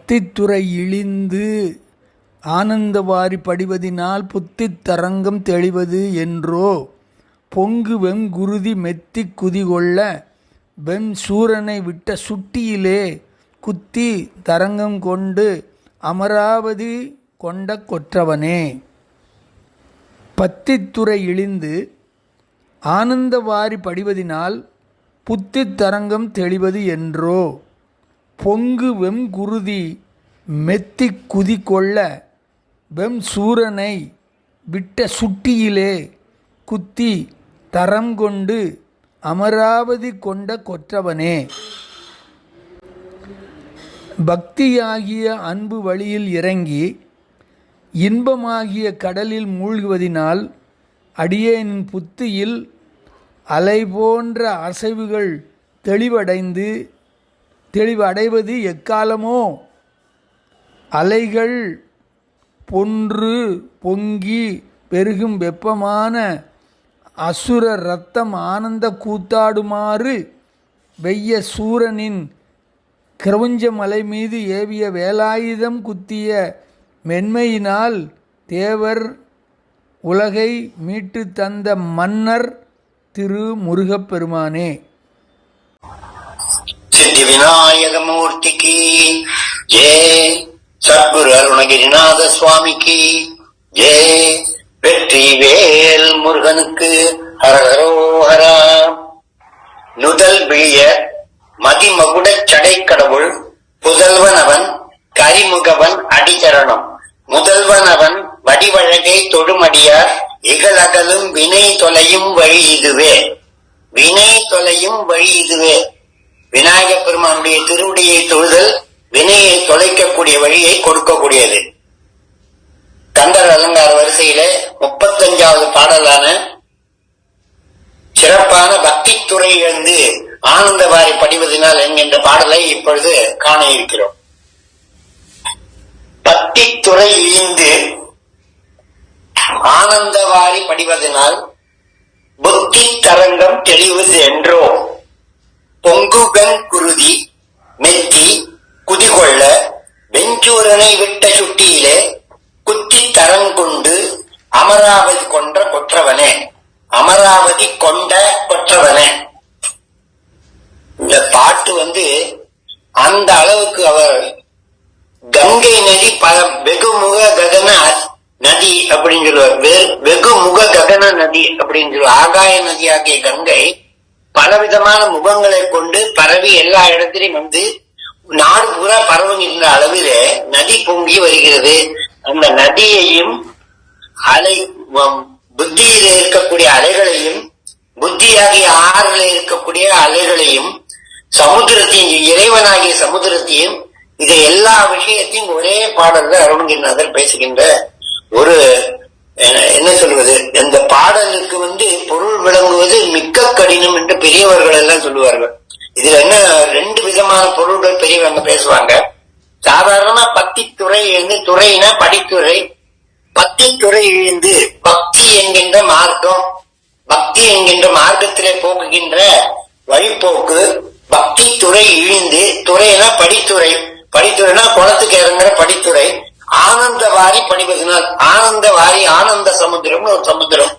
பத்தித்துறை இழிந்து ஆனந்தவாரி படிவதினால் புத்தித் தரங்கம் தெளிவது என்றோ. பொங்கு வெங்குருதி மெத்திக் குதிகொள்ள வெண் சூரனை விட்ட சுட்டியிலே குத்தி தரங்கம் கொண்டு அமராவதி கொண்ட கொற்றவனே. பத்தித்துறை இழிந்து ஆனந்தவாரி படிவதினால் புத்தித் தரங்கம் தெளிவது என்றோ. பொங்கு வெங்குருதி மெத்திக் குதி கொள்ள வெம் சூரனை விட்ட சுட்டியிலே குத்தி தரம் கொண்டு அமராவதி கொண்ட கொற்றவனே. பக்தியாகிய அன்பு வழியில் இறங்கி இன்பமாகிய கடலில் மூழ்குவதினால் அடியேனின் புத்தியில் அலை போன்ற அசைவுகள் தெளிவடைவது எக்காலமோ. அலைகள் பொன்று பொங்கி பெருகும் வெப்பமான அசுர இரத்தம் ஆனந்த கூத்தாடுமாறு வெய்ய சூரனின் கிரவுஞ்ச மலை மீது ஏவிய வேலாயுதம் குத்திய மென்மையினால் தேவர் உலகை மீட்டு தந்த மன்னர் திரு முருகப்பெருமானே. சித்தி விநாயகமூர்த்திக்கு ஜெய். சத்குரு அருணகிரிநாத சுவாமிக்கு ஜெய். வெற்றி வேல் முருகனுக்கு ஹரஹரோஹரா. நுதல் விழிய மதிமகுடச் சடைக்கடவுள் புதல்வன் அவன் கரிமுகவன் அடிச்சரணம். முதல்வன் அவன் வடிவழகை தொடுமடியார் இகலகலும் வினை தொலையும் வழி இதுவே. வினை தொலையும் வழி இதுவே. விநாயக பெருமானுடைய திருவடியை தொழுதல் வினையை தொலைக்கக்கூடிய வழியை கொடுக்கக்கூடியது. கந்தர் அலங்கார வரிசையில 35வது பாடலான சிறப்பான பக்தி துறை இழந்து ஆனந்தவாரி படிவதனால் என்கின்ற பாடலை இப்பொழுது காண இருக்கிறோம். பக்தி துறை இழிந்து ஆனந்தவாரி படிவதனால் புத்தி தரங்கம் தெளிவது என்றோ. பொங்குகன் குருதி மெத்தி குதிகொள்ள வெஞ்சூரனை விட்ட சுட்டியிலே குத்தி தரங்கொண்டு அமராவதி கொண்ட கொற்றவனே. அமராவதி கொண்ட கொற்றவனே. இந்த பாட்டு அந்த அளவுக்கு அவர் கங்கை நதி வெகுமுக ககன நதி அப்படின்னு சொல்லுவார். வெகுமுக ககன நதி அப்படின்னு சொல்லுவார். ஆகாய நதி ஆகிய கங்கை பலவிதமான முகங்களை கொண்டு பரவி எல்லா இடத்திலையும் நாடு பூரா பரவுகின்ற அளவிலே நதி பொங்கி வருகிறது. அந்த நதியையும் புத்தியில இருக்கக்கூடிய அலைகளையும் புத்தியாகிய ஆறுல இருக்கக்கூடிய அலைகளையும் சமுத்திரத்தையும் இறைவனாகிய சமுத்திரத்தையும் இதை எல்லா விஷயத்தையும் ஒரே பாடல்ல அருணகிரிநாதர் பேசுகின்ற ஒரு என்ன சொல்வது. இந்த பாடலுக்கு பொருள் விளங்குவது மிக்க கடினம் என்று பெரியவர்கள் எல்லாம் சொல்லுவார்கள். இதுல என்ன 2 விதமான பொருள்கள் பெரியவங்க பேசுவாங்க. சாதாரணமா பத்தித்துறை துறைனா படித்துறை. பத்தித்துறை இழிந்து பக்தி என்கின்ற மார்க்கம், பக்தி என்கின்ற மார்க்கத்திலே போக்குகின்ற வழிபோக்கு. பக்தி துறை இழிந்து, துறைனா படித்துறை, படித்துறைனா குளத்துக்கு இறங்குற படித்துறை. ஆனந்தவாரி படிவதனால், ஆனந்தவாரி ஆனந்த சமுத்திரம்னு ஒரு சமுத்திரம்.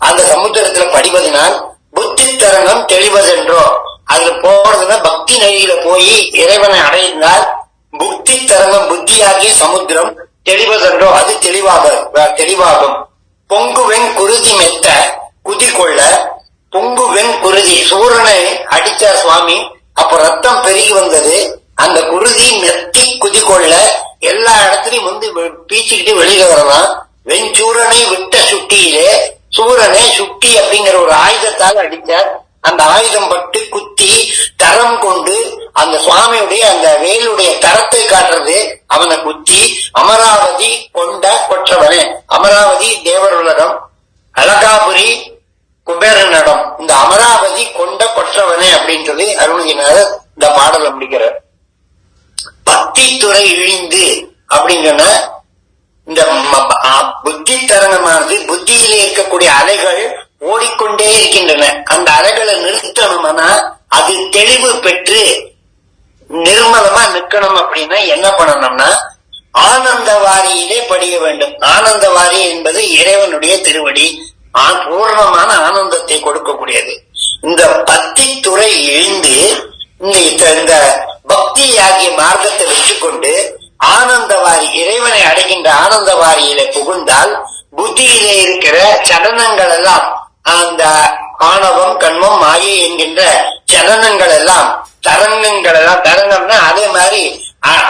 அந்த சமுத்திரத்துல படிவதனால் புத்தி தரங்கம் தெளிவதென்றோ. அதுல போறதுன்னா பக்தி நதியில போய் இறைவனை அடைந்தால் புத்தி தரங்கம் புத்தியாகிய சமுத்திரம் தெளிவதென்றோ. அது தெளிவாகும். பொங்குவெண் குருதி மெத்த குதி கொள்ள. பொங்குவெண் குருதி சூரனை அடிச்சார் சுவாமி. அப்ப ரத்தம் பெருகி வந்தது. அந்த குருதி மெத்தி குதி கொள்ள எல்லா இடத்துலயும் பீச்சிக்கிட்டு வெளியில வரலாம். வெஞ்சூரனை விட்ட சுட்டியிலே சூரனை சுட்டி அப்படிங்கிற ஒரு ஆயுதத்தால் அடித்தார். அந்த ஆயுதம் பட்டு குத்தி தரம் கொண்டு அந்த சுவாமியுடைய அந்த வேலுடைய தரத்தை காட்டுறது. அவனை குத்தி அமராவதி கொண்ட கொற்றவனே. அமராவதி தேவர் உலகம், அழகாபுரி குபேரன் இடம். இந்த அமராவதி கொண்ட கொற்றவனே அப்படின்னு சொல்லி அருணகிரிநாதர் இந்த பாடலை முடிக்கிறார். பக்தி துறை இழிந்து அப்படின்னு சொன்ன இந்த புத்தி தரங்கமானது புத்தியிலே இருக்கக்கூடிய அலைகள் ஓடிக்கொண்டே இருக்கின்றன. அந்த அலைகளை நிறுத்தணும்னா அது தெளிவு பெற்று நிர்மலமா நிக்கணும் அப்படின்னா என்ன பண்ணணும்னா ஆனந்தவாரியிலே படிய வேண்டும். ஆனந்தவாரி என்பது இறைவனுடைய திருவடி, பூர்ணமான ஆனந்தத்தை கொடுக்கக்கூடியது. இந்த பக்தி துறை எழுந்து இந்த பக்தி ஆகிய மார்க்கத்தை வச்சுக்கொண்டு ஆனந்தவாரி இறைவனை அடைகின்ற ஆனந்தவாரியில புகுந்தால் புத்தியிலே இருக்கிற சலனங்கள் எல்லாம், அந்த ஆணவம் கண்மம் மாயை என்கின்ற சலனங்கள் எல்லாம், தரங்கங்கள் எல்லாம், தரங்கம்னா அதே மாதிரி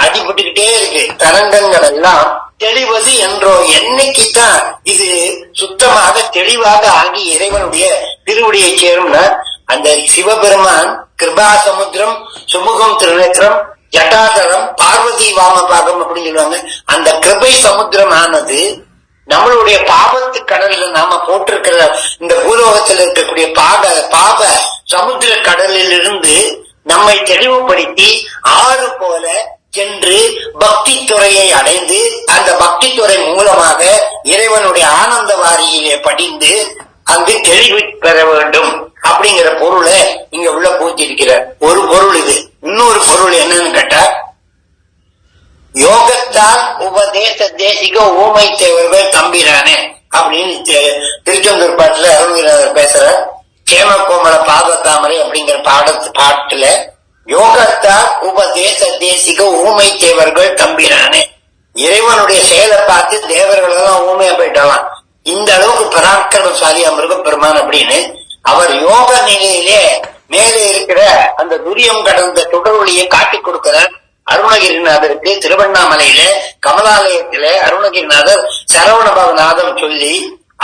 அடிபட்டுக்கிட்டே இருக்கு, தரங்கங்கள் எல்லாம் தெளிவது என்றோ என்னைக்குத்தான் இது சுத்தமாக தெளிவாக ஆகி இறைவனுடைய திருவடியை சேரும்னா அந்த சிவபெருமான் கிருபா சமுத்திரம், சுமுகம் திருநேத்திரம், ஜட்டாதரம், பார்வதி வாமபாகம் அப்படின்னு சொல்லுவாங்க. அந்த கிருபை சமுத்திரம் ஆனது நம்மளுடைய பாபத்து கடல்ல நாம போட்டிருக்கிற இந்த பூலோகத்தில் இருக்கக்கூடிய பாப சமுத்திர கடலில் இருந்து நம்மை தெளிவுபடுத்தி ஆறு போல சென்று பக்தி துறையை அடைந்து அந்த பக்தி துறை மூலமாக இறைவனுடைய ஆனந்த வாரியிலே படிந்து அங்கு தெளிவு பெற வேண்டும் அப்படிங்கிற பொருளை இங்க உள்ள பூத்திருக்கிற ஒரு பொருள் இது. இன்னொரு பொருள் என்னன்னு கேட்டா, யோகத்தால் உபதேச தேசிக ஊமை தேவர்கள் தம்பிரானே அப்படின்னு திருச்செந்தூர் பாட்டுல அருள்கிரிநாதர் பேசுற கேம கோமல பாதத்தாமரை அப்படிங்கிற பாட்டுல யோகத்தால் உபதேச தேசிக ஊமை தேவர்கள் தம்பிரானே, இறைவனுடைய செயலை பார்த்து தேவர்கள் எல்லாம் ஊமையா போயிட்டாலாம். இந்த அளவுக்கு பராக்கிரமசாலியா மிருகப்பெருமான் அப்படின்னு அவர் யோக நிலையிலே மேலே இருக்கிற அந்த துரியம் கடந்த தொடர்வழியை காட்டி கொடுக்கிறார் அருணகிரிநாதருக்கு. திருவண்ணாமலையில கமலாலயத்தில அருணகிரிநாதர் சரவணபவநாதம் சொல்லி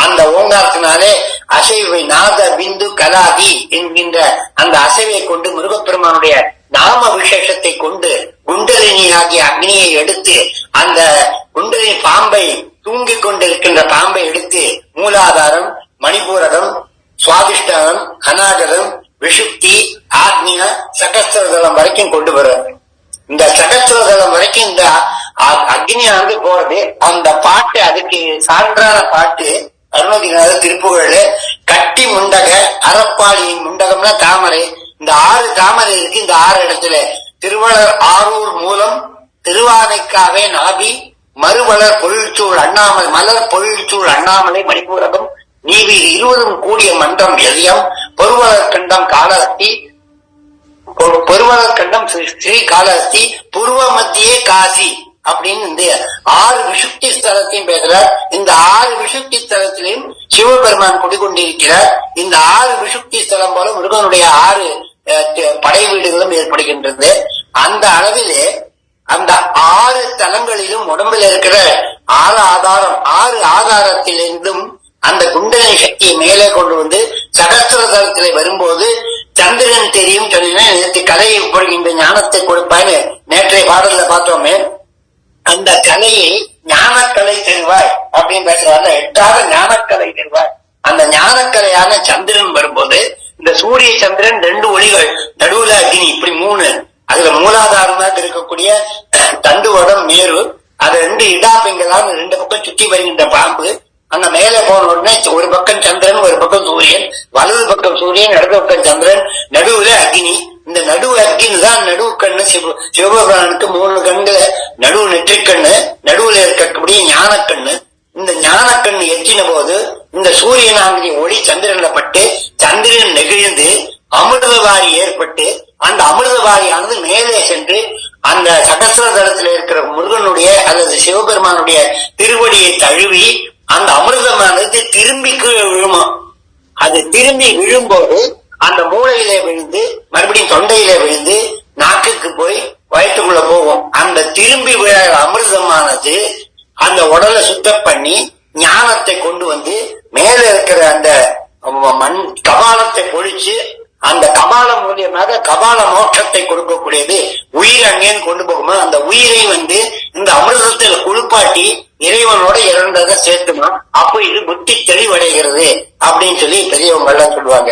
அந்த ஓங்காரத்தினாலே அசைவை நாத பிந்து கலாதி என்கின்ற அந்த அசைவை கொண்டு முருகப்பெருமானுடைய நாம விசேஷத்தை கொண்டு குண்டலினி ஆகிய அக்னியை எடுத்து அந்த குண்டலினி பாம்பை தூங்கிக் கொண்டிருக்கின்ற பாம்பை எடுத்து மூலாதாரம், மணிபூரகம், சுவாதிஷ்டானம், அநாகரம், விஷுப்தி, ஆக்னியா, சகஸ்திரதளம் வரைக்கும் கொண்டு வரும். இந்த சகஸ்திரதளம் வரைக்கும் இந்த அக்னியாந்து போறது. அந்த பாட்டு அதுக்கு சான்றான பாட்டு அருணகிரிநாதர் திருப்புகழ்ல கட்டி முண்டக அறப்பாளியின் முண்டகம்னா தாமரை. இந்த 6 தாமரை இருக்கு. இந்த 6 இடத்துல திருவளர் ஆரூர் மூலம், திருவானைக்காவே நாபி, மறுமலர் பொழில்சூழ் அண்ணாமலை, மலர் பொழில்சூழ் அண்ணாமலை, மணிபூரகம், நீவி 20 கூடிய மன்றம் எதியம், பொருவலர் கண்டம் காலஹஸ்தி, பொருவலர் கண்டம் ஸ்ரீ காலஹஸ்தி, புருவ மத்தியே காசி அப்படின்னு இந்த 6 விஷுப்தி ஸ்தலத்தையும் பேசுறார். இந்த 6 விஷுப்தி ஸ்தலத்திலையும் சிவபெருமான் குடிகொண்டிருக்கிறார். இந்த 6 விஷுப்தி ஸ்தலம் போல முருகனுடைய 6 படை வீடுகளும் ஏற்படுகின்றது. அந்த அளவிலே அந்த 6 தலங்களிலும் உடம்பில் இருக்கிற 6 ஆதாரம், 6 ஆதாரத்திலிருந்தும் அந்த குண்டலினி சக்தியை மேலே கொண்டு வந்து சகஸ்திர தலத்திலே வரும்போது சந்திரன் தெரியும் சொன்னீங்கன்னா நேற்று கலையை போடுகின்ற ஞானத்தை கொடுப்பான்னு நேற்றைய பாடல்ல பார்த்தோமே. அந்த கலையை ஞானக்கலை தருவாய் அப்படின்னு பேசுறாங்க. 8வது ஞானக்கலை தருவாய். அந்த ஞானக்கலையான சந்திரன் வரும்போது இந்த சூரிய சந்திரன் 2 ஒளிகள், நடுவுல அக்னி, இப்படி 3, அதுல மூலாதாரமாக இருக்கக்கூடிய தண்டுவடம் மேரு, அது 2 இடாப்பிங்களாம் 2 பக்கம் சுற்றி வருகின்ற பாம்பு. அங்க மேலே போன உடனே ஒரு பக்கம் சந்திரன், ஒரு பக்கம் சூரியன், வலது பக்கம் சூரியன், இடது பக்கம் சந்திரன், நடுவுல அக்னி. இந்த நடுவு அக்னி தான் நடுவு கண்ணு. சிவபெருமானுக்கு 3 கண்ணுல நடுவு நெற்றிக்கண்ணு, நடுவுல இருக்கக்கூடிய ஞானக்கண்ணு. இந்த ஞானக்கண்ணு எச்சின போது இந்த சூரியனாகிய ஒளி சந்திரன்ல பட்டு சந்திரன் நெகிழ்ந்து அமிர்தவாரி ஏற்பட்டு அந்த அமிர்தவாரியானது மேலே சென்று அந்த சகஸ்ர தளத்தில் இருக்கிற முருகனுடைய அல்லது சிவபெருமானுடைய திருவடியை தழுவி அந்த அமிர்தமானது திரும்பி கீழே விழுமா. அது திரும்பி விழும்போது அந்த மூளையிலே விழுந்து மறுபடியும் தொண்டையிலே விழுந்து நாக்குக்கு போய் வயிற்றுக்குள்ள போகும். அந்த திரும்பி விழ அமிர்தமானது அந்த உடலை சுத்தம் பண்ணி ஞானத்தை கொண்டு வந்து மேல இருக்கிற அந்த மண் கபாலத்தை பொழிச்சு அந்த கபாலம் மூலியமாக கபால மோட்சத்தை கொடுக்கக்கூடியது. உயிர் அங்கேன்னு கொண்டு போகும்போது அந்த உயிரை வந்து இந்த அமிர்தத்தில் குளிப்பாட்டி இறைவனோட இறந்ததை சேர்த்துமா. அப்போ இது புத்தி தெளிவடைகிறது அப்படின்னு சொல்லி பெரியவங்க எல்லாம் சொல்லுவாங்க.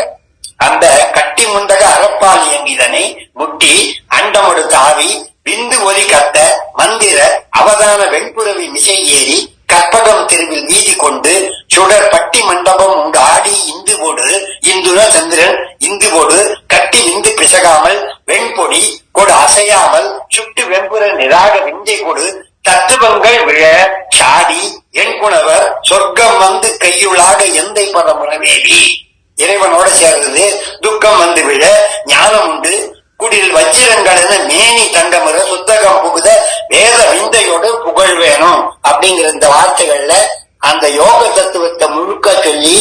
அந்த கட்டி முண்டக அறப்பால் இயங்கிதனை முட்டி அண்டமொடு தாவி விந்து ஒலி கத்த மந்திர அவதான வெண்புறவி மிசை ஏறி கற்பகம் தெருவில் வீதி கொண்டு சுடர் பட்டி மண்டபம் உண்டு ஆடி இந்து போடு இந்துன சந்திரன் இந்து போடு கட்டி விந்து பிசகாமல் வெண்பொடி கொடு அசையாமல் சுட்டு வெம்புற நிராக விந்தை கொடு தத்துவங்கள் விழ சாடி என் குணவர் சொர்க்கம் வந்து கையுளாக எந்தை பதமுறவேவி. இறைவனோட சேர்ந்தது துக்கம் வந்து விழ ஞானம் உண்டு குடில் வச்சிரங்கள் என மேனி தங்கமுற சுத்தகம் புகுத வேத விந்தையோடு புகழ் வேணும் அப்படிங்கிற இந்த வார்த்தைகள்ல அந்த யோக தத்துவத்தை முழுக்க சொல்லி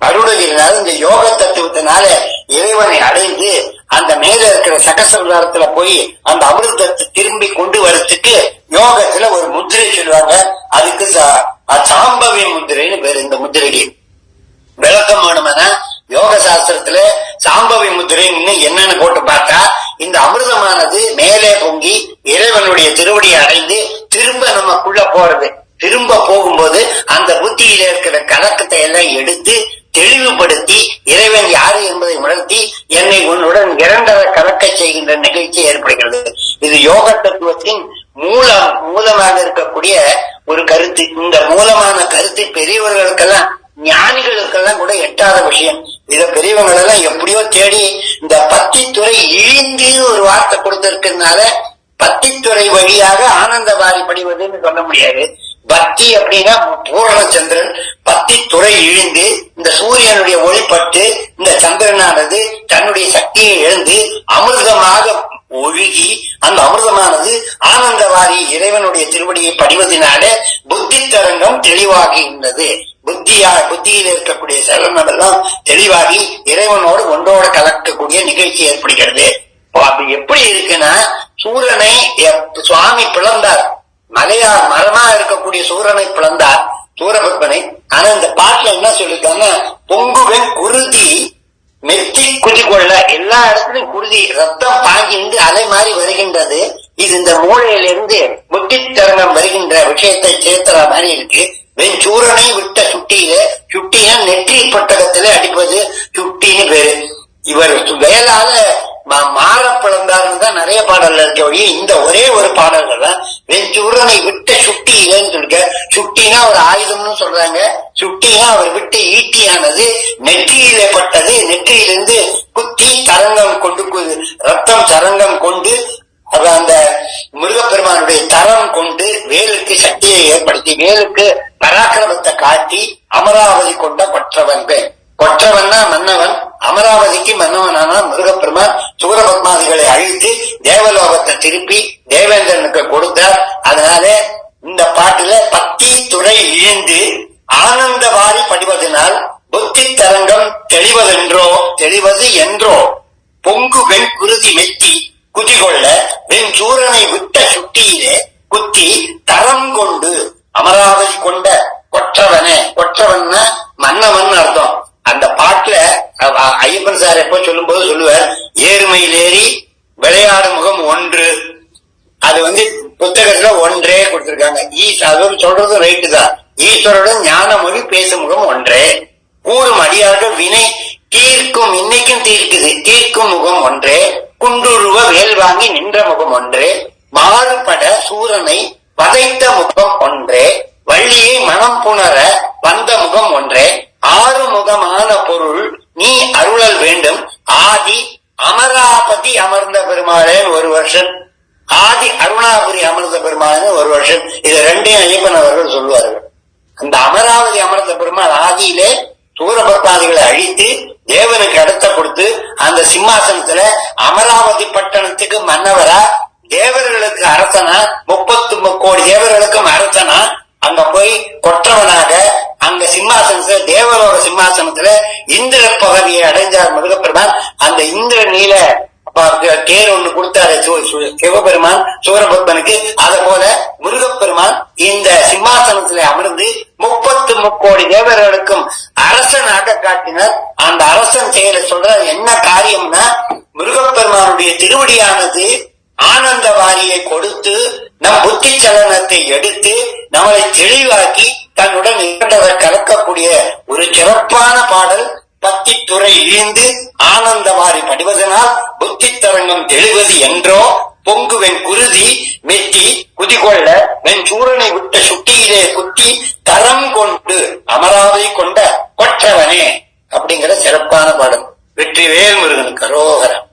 அருணகிரினால் இந்த யோக தத்துவத்தினால இறைவனை அடைந்து அந்த மேல இருக்கிற சகசிரத்துல போய் அந்த அமிர்தத்தை திரும்பி கொண்டு வரத்துக்கு யோகத்துல ஒரு முத்திரை சொல்லுவாங்க. அதுக்கு சாம்பவி முத்திரைன்னு பேரு. இந்த முத்திரைக்கு விளக்கம் வேணும்னா யோக சாஸ்திரத்துல சாம்பவி முத்திரை என்னன்னு போட்டு பார்த்தா இந்த அமிர்தமானது மேலே பொங்கி இறைவனுடைய திருவடியை அடைந்து திரும்ப நமக்குள்ள போறது. திரும்ப போகும்போது அந்த புத்தியில இருக்கிற கலக்கத்தை எல்லாம் எடுத்து தெளிவுபடுத்தி இறைவன் யாரு என்பதை உணர்த்தி என்னை உன்னுடன் இரண்டரை கலக்க செய்கின்ற நிகழ்ச்சி ஏற்படுகிறது. இது யோக தத்துவத்தின் மூலமாக இருக்கக்கூடிய ஒரு கருத்து. இந்த மூலமான கருத்து பெரியவர்களுக்கெல்லாம் ஞானிகளுக்கெல்லாம் கூட எட்டாத விஷயம். இத பெரியவங்கள் எல்லாம் எப்படியோ தேடி இந்த பத்தித்துறை இழிந்து ஒரு வார்த்தை கொடுத்திருக்கிறதுனால பத்தித்துறை வழியாக ஆனந்த வாரி படிவதுன்னு சொல்ல முடியாது. பக்தி அப்படின்னா பூரணச்சந்திரன், பத்தி துறை இழிந்து இந்த சூரியனுடைய ஒளிப்பட்டு இந்த சந்திரனானது தன்னுடைய சக்தியை இழந்து அமிர்தமாக ஒழுகி அந்த அமிர்தமானது ஆனந்தவாரி இறைவனுடைய திருவடியை படிவதனால புத்தி தரங்கம் தெளிவாகின்றது. புத்தியில் இருக்கக்கூடிய சலனம் எல்லாம் தெளிவாகி இறைவனோடு ஒன்றோடு கலக்கக்கூடிய நிகழ்ச்சி ஏற்படுகிறது. அது எப்படி இருக்குன்னா சூரனை சுவாமி பிளந்தார். மரமா இருக்கக்கூடிய சூரனை பிளந்தார் சூரபத்மனை. ஆனா இந்த பாட்டுல என்ன சொல்லிருக்காங்கன்னா பொங்குவன் குருதி மெத்தி குதிகொள்ள எல்லா இடத்துலயும் குருதி ரத்தம் பாய்ந்து அலை மாறி வருகின்றது. இது இந்த மூளையிலிருந்து முட்டித்தரங்கம் வருகின்ற விஷயத்தை சேர்த்துற மாதிரி இருக்கு. வெண் சூரனை விட்ட சுட்டின நெற்றி பட்டகத்திலே அடிப்பது சுட்டின்னு பேரு. இவர் வேளால மாற பிளந்தாருன்னு தான் நிறைய பாடல்கள் இருக்க வழி. இந்த ஒரே ஒரு பாடல்கள் தான் வெஞ்சூரனை விட்ட சுட்டி இல்லைன்னு சொல்லிருக்க. சுட்டினா ஒரு ஆயுதம்னு சொல்றாங்க. சுட்டினா அவர் விட்டு ஈட்டியானது நெற்றியிலே பட்டது. நெற்றியிலிருந்து குத்தி தரங்கம் கொண்டு ரத்தம் சரங்கம் கொண்டு அந்த முருகப்பெருமானுடைய தரம் கொண்டு வேலுக்கு சக்தியை ஏற்படுத்தி வேலுக்கு பராக்கிரமத்தை காட்டி அமராவதி கொண்ட கொற்றவன். கொற்றவன்னா மன்னவன், அமராவதிக்கு மன்னவனான முருகப்பெருமான் சூரபத்மாதிகளை அழித்து தேவலோகத்தை திருப்பி தேவேந்திரனுக்கு கொடுத்தார். அதனால இந்த பாட்டுல பத்தி துறை இழிந்து ஆனந்தவாரி படிவதனால் புத்தி தரங்கம் தெளிவது என்றோ பொங்கு வெண் குருதி மெத்தி குதிகொள்ள வெண் சூரனை விட்ட சுட்டியிலே குத்தி தரம் கொண்டு அமராவதி கொண்ட கொற்றவனே. கொற்றவன்னா மன்னவன் அர்த்தம். அந்த பாட்டுல ஐயப்பன் சார் எப்ப சொல்லும் போது சொல்லுவார், ஏறுமையில் ஏறி விளையாடும் முகம் ஒன்று. அது புத்தகத்துல ஒன்றே கொடுத்திருக்காங்க. அது சொல்றது ரைட்டு தான். ஈஸ்வருடன் ஞான மொழி பேசும் முகம் ஒன்றே. கூறும் அடியார்கள் வினை தீர்க்கும் இன்னைக்கும் தீர்க்குது தீர்க்கும் முகம் ஒன்றே. குண்டுருவ வேல் வாங்கி நின்ற முகம் ஒன்றே. மாறுபட சூரனை வதைத்த முகம் ஒன்றே. வள்ளியை மனம் புணர வந்த முகம் ஒன்றே. ஆறு முகமான பொருள் நீ அருளல் வேண்டும். ஆதி அமராபதி அமர்ந்த பெருமாளேன்னு ஒரு வருஷம், ஆதி அருணாபுரி அமர்ந்த பெருமாள்னு ஒரு வருஷம். இது ரெண்டையும் ஐயப்பன் அவர்கள் சொல்லுவார்கள். அந்த அமராவதி அமர்ந்த பெருமாள் ஆதியிலே சூரபத்மாதிகளை அழித்து தேவனுக்கு இடத்த கொடுத்து அந்த சிம்மாசனத்துல அமராவதி பட்டணத்துக்கு மன்னவரா, தேவர்களுக்கு அரசனா, 33 கோடி தேவர்களுக்கும் அரசனா அங்க போய் கொற்றவனாக அங்க சிம்மாசனத்துல தேவரோட சிம்மாசனத்துல இந்திர பதவியை அடைஞ்சார் முருகப்பெருமான். அந்த இந்திர நீல தேர் ஒண்ணு கொடுத்தாரு சிவபெருமான் சூரபத்மனுக்கு. அத போல முருகப்பெருமான் இந்த சிம்மாசனத்துல அமர்ந்து 33 கோடி தேவர்களுக்கும் அரசனாக காட்டினார். அந்த அரசன் செயலை சொல்ற என்ன காரியம்னா முருகப்பெருமானுடைய திருவடியானது ஆனந்த வாரியை கொடுத்து நம் புத்தி சலனத்தை எடுத்து நம்மளை தெளிவாக்கி தன்னுடன் இரண்டவர் கலக்கக்கூடிய ஒரு சிறப்பான பாடல். பத்தி துறை இழிந்து ஆனந்தவாரி படிவதனால் புத்தி தரங்கம் தெளிவது என்றோ பொங்குவென் குருதி மெத்தி குதிகொள்ள வெண் சூரனை விட்ட சுட்டியிலே குத்தி தரம் கொண்டு அமராவதி கொண்ட கொற்றவனே அப்படிங்கிற சிறப்பான பாடல். வெற்றிவேல் முருகன் கரோகரம்.